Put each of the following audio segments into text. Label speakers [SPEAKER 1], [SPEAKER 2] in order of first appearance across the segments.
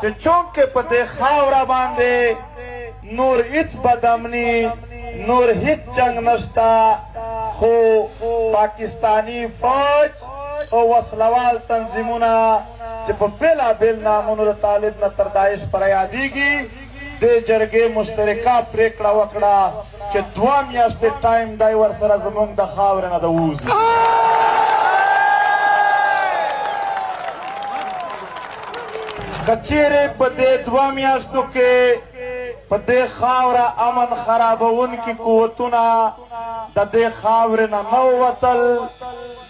[SPEAKER 1] چې چونکې په دې خاوره باندې نور هیڅ بدامني نور هیڅ جنگ نشتا خو پاکستانی فوج او وسلوال تنظیمونه چې په بېلابېل نامونو د طالب نه تر داعش پورې یادېږي دې جرګې مشترکه پرېکړه وکړه چې 2 میاشتې ټایم دی ورسره زموږ د خاورې نه د ووځي که چیرې په دې 2 میاشتو کې په دې خاوره امن خرابونکي قوتونه د دې خاورې نه نه ووتل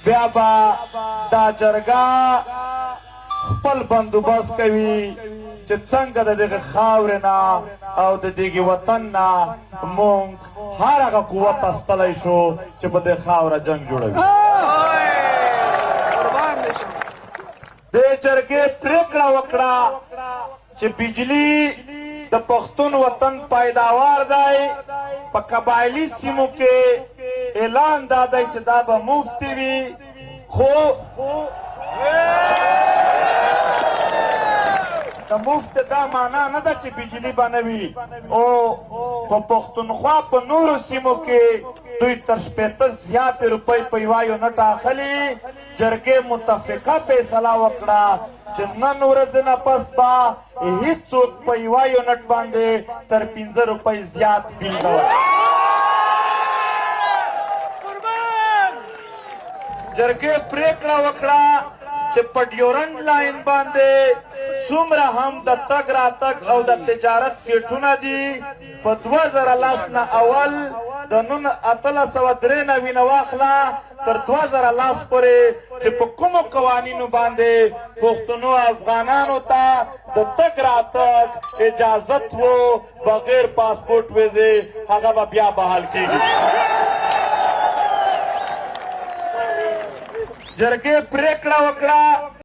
[SPEAKER 1] بیا به دا جرګه خپل بندوبست کوي چې څنګه د دغه خاورې نه او د دغه وطن نه موږ هر هغه قوت استلی شو چې په دې خاوره جنګ جوړوي دې جرګې پرېکړه وکړه چې بجلی د پښتون وطن پیداوار دی په قبایلي سیمو کې اعلان دا دی چې دا به مفت وي خو د مفت دا معنا نه ده چې بجلی به نه وي او په پښتونخوا په نورو سیمو کې دوی تر 80 زیاتې روپۍ په یوه یونټ اخلي جرګې متفقه فیصله وکړه چې نن ورځې نه پس به هیڅوک په یوه یونټ باندې تر 15 روپۍ زیات بیل نه ورکوي جرګې پرېکړه وکړه چې په ډیورنډ لاین باندې څومره هم د تګ راتګ او د تجارت ګیټونه دي په 2010 نه اول د 1893 نه واخله تر 2010 پورې چې په کومو قوانینو باندې پښتنو افغانانو ته د تګ راتګ اجازت و بغیر پاسپورټ ویزې هغه به بیا بحال کیږي جرګې پرېکړه وکړه